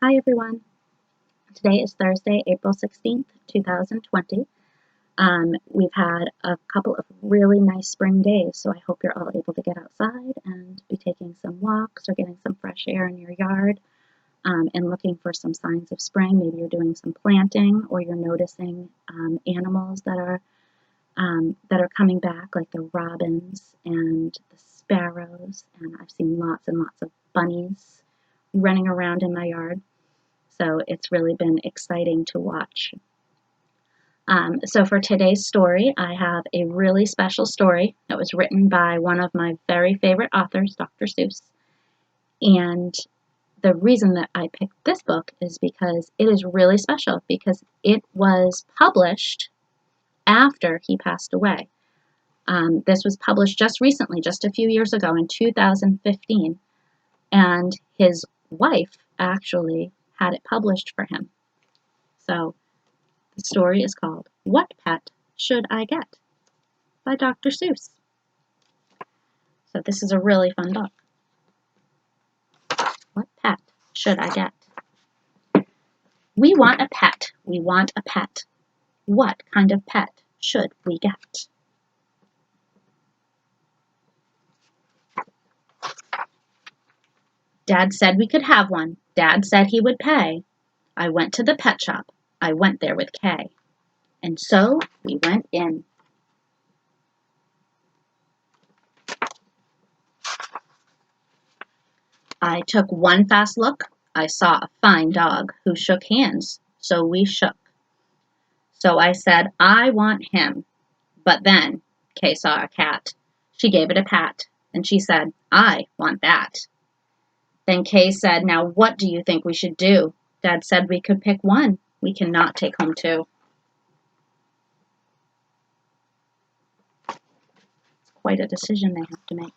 Hi everyone. Today is Thursday, April 16th, 2020. We've had a couple of really nice spring days, so I hope you're all able to get outside and be taking some walks or getting some fresh air in your yard and looking for some signs of spring. Maybe you're doing some planting or you're noticing animals that are coming back, like the robins and the sparrows, and I've seen lots and lots of bunnies running around in my yard. So it's really been exciting to watch. So for today's story, I have a really special story that was written by one of my very favorite authors, Dr. Seuss. And the reason that I picked this book is because it is really special because it was published after he passed away. This was published just recently, just a few years ago in 2015, and his wife actually had it published for him. So the story is called What Pet Should I Get? By Dr. Seuss. So this is a really fun book. What pet should I get? We want a pet. We want a pet. What kind of pet should we get? Dad said we could have one. Dad said he would pay. I went to the pet shop. I went there with Kay. And so we went in. I took one fast look. I saw a fine dog who shook hands, so we shook. So I said, I want him. But then Kay saw a cat. She gave it a pat, and she said, I want that. Then Kay said, now what do you think we should do? Dad said we could pick one. We cannot take home two. It's quite a decision they have to make.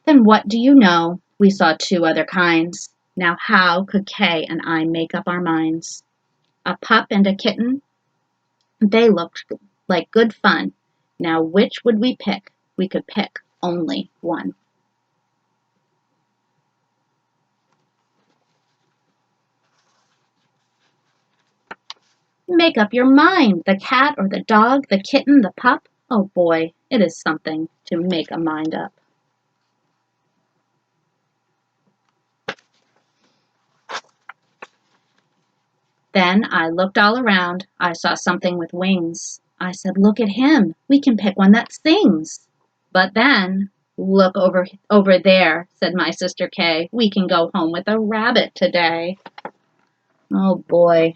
Then what do you know? We saw two other kinds. Now how could Kay and I make up our minds? A pup and a kitten? They looked like good fun. Now which would we pick? We could pick only one. Make up your mind. The cat or the dog, the kitten, the pup. Oh boy, it is something to make a mind up. Then I looked all around. I saw something with wings. I said, look at him. We can pick one that sings. But then, look over there, said my sister Kay. We can go home with a rabbit today. Oh boy.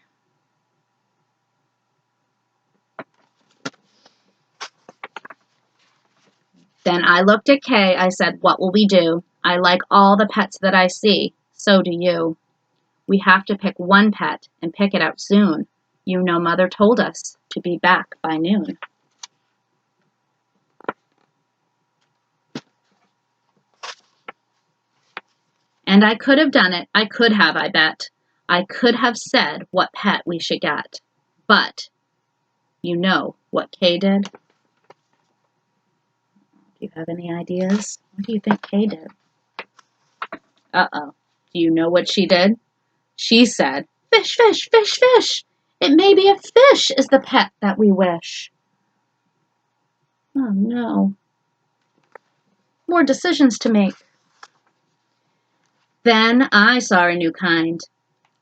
Then I looked at Kay. I said, what will we do? I like all the pets that I see. So do you. We have to pick one pet and pick it out soon. You know Mother told us to be back by noon. And I could have done it. I could have, I bet. I could have said what pet we should get. But you know what Kay did? Do you have any ideas? What do you think Kay did? Uh-oh. Do you know what she did? She said, fish, fish, fish, fish. It may be a fish is the pet that we wish. Oh no. More decisions to make. Then I saw a new kind.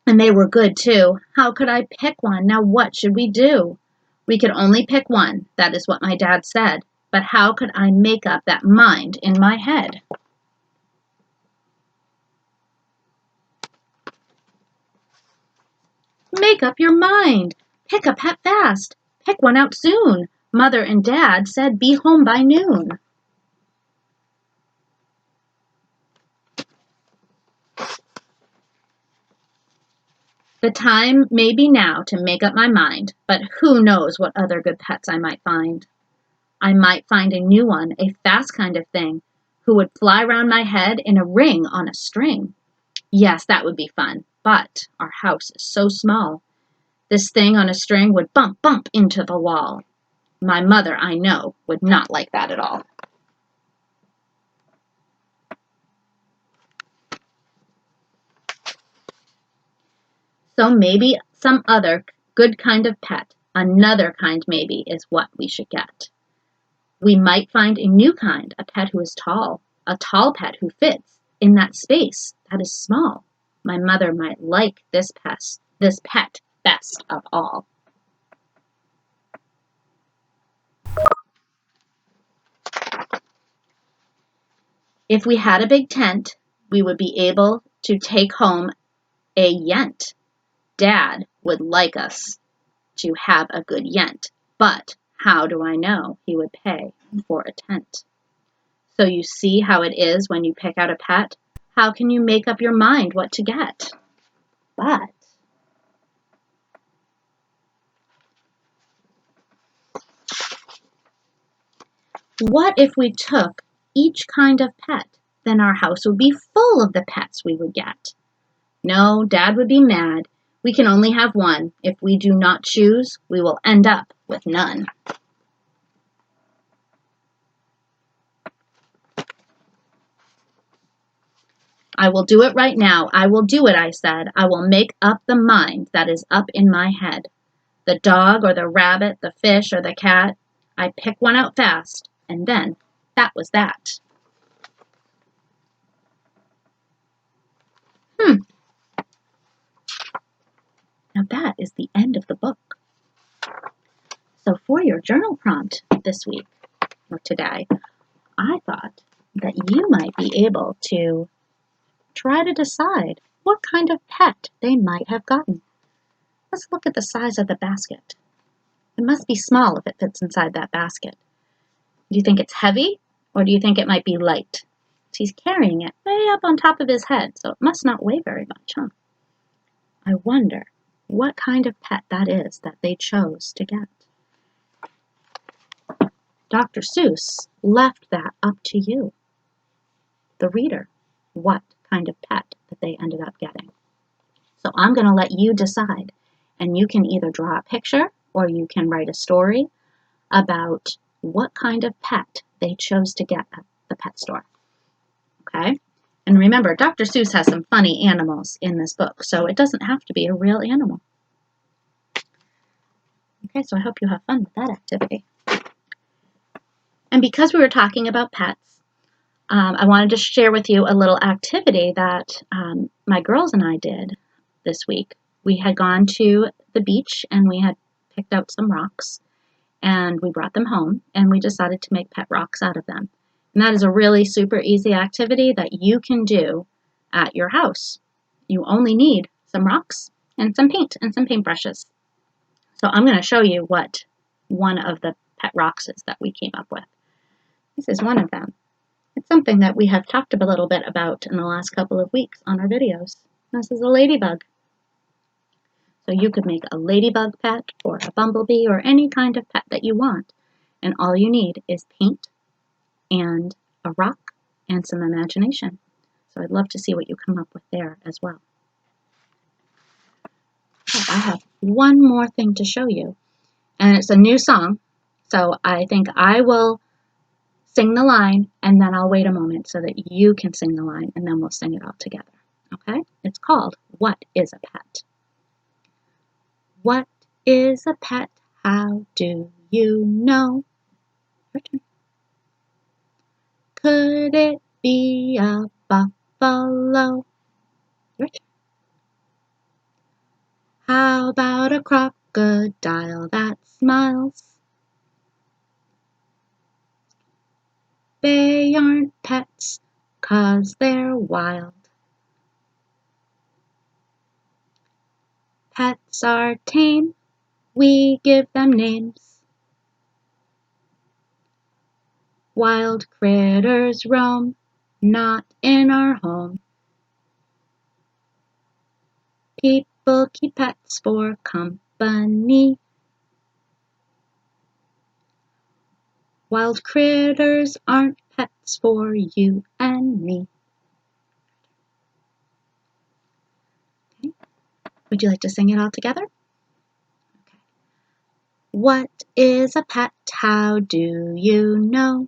And they were good too. How could I pick one? Now what should we do? We could only pick one. That is what my dad said. But how could I make up that mind in my head? Make up your mind. Pick a pet fast. Pick one out soon. Mother and Dad said be home by noon. The time may be now to make up my mind, but who knows what other good pets I might find. I might find a new one, a fast kind of thing, who would fly round my head in a ring on a string. Yes, that would be fun, but our house is so small. This thing on a string would bump, bump into the wall. My mother, I know, would not like that at all. So maybe some other good kind of pet, another kind maybe, is what we should get. We might find a new kind, a pet who is tall, a tall pet who fits in that space that is small. My mother might like this pet best of all. If we had a big tent, we would be able to take home a yent. Dad would like us to have a good yent, but how do I know he would pay for a tent? So you see how it is when you pick out a pet? How can you make up your mind what to get? But what if we took each kind of pet? Then our house would be full of the pets we would get. No, Dad would be mad. We can only have one. If we do not choose, we will end up with none. I will do it right now. I will do it, I said. I will make up the mind that is up in my head. The dog or the rabbit, the fish or the cat. I pick one out fast, and then that was that. Now that is the end of the book. So for your journal prompt this week, or today, I thought that you might be able to try to decide what kind of pet they might have gotten. Let's look at the size of the basket. It must be small if it fits inside that basket. Do you think it's heavy, or do you think it might be light? He's carrying it way up on top of his head, so it must not weigh very much, huh? I wonder what kind of pet that is that they chose to get. Dr. Seuss left that up to you, the reader, what kind of pet that they ended up getting. So I'm going to let you decide, and you can either draw a picture or you can write a story about what kind of pet they chose to get at the pet store. Okay? And remember, Dr. Seuss has some funny animals in this book, so it doesn't have to be a real animal. Okay, so I hope you have fun with that activity. And because we were talking about pets, I wanted to share with you a little activity that my girls and I did this week. We had gone to the beach and we had picked out some rocks and we brought them home and we decided to make pet rocks out of them. And that is a really super easy activity that you can do at your house. You only need some rocks and some paint and some paintbrushes. So I'm going to show you what one of the pet rocks is that we came up with. This is one of them. It's something that we have talked a little bit about in the last couple of weeks on our videos. This is a ladybug. So you could make a ladybug pet or a bumblebee or any kind of pet that you want. And all you need is paint and a rock and some imagination. So I'd love to see what you come up with there as well. Oh, I have one more thing to show you. And it's a new song. So I think I will sing the line and then I'll wait a moment so that you can sing the line and then we'll sing it all together. Okay? It's called What is a Pet? What is a pet? How do you know? Your turn. Could it be a buffalo? Your turn. How about a crocodile that smiles? They aren't pets 'cause they're wild. Pets are tame, we give them names. Wild critters roam, not in our home. People keep pets for company. Wild critters aren't pets for you and me. Okay. Would you like to sing it all together? Okay. What is a pet? How do you know?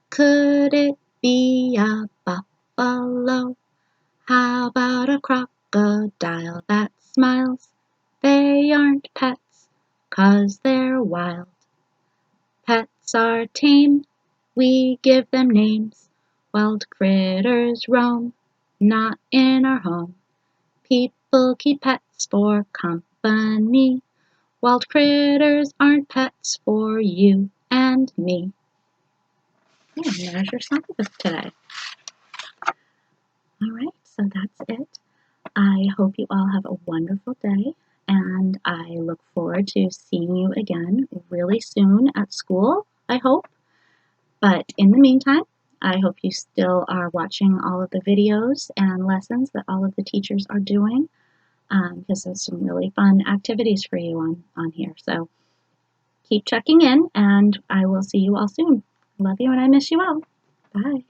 Could it be a buffalo? How about a crocodile crocodile that smiles. They aren't pets, 'cause they're wild. Pets are tame, we give them names. Wild critters roam, not in our home. People keep pets for company. Wild critters aren't pets for you and me. Yeah, there's your songbook today. Alright, so that's it. I hope you all have a wonderful day, and I look forward to seeing you again really soon at school, I hope. But in the meantime, I hope you still are watching all of the videos and lessons that all of the teachers are doing, because there's some really fun activities for you on here. So keep checking in, and I will see you all soon. Love you, and I miss you all. Bye.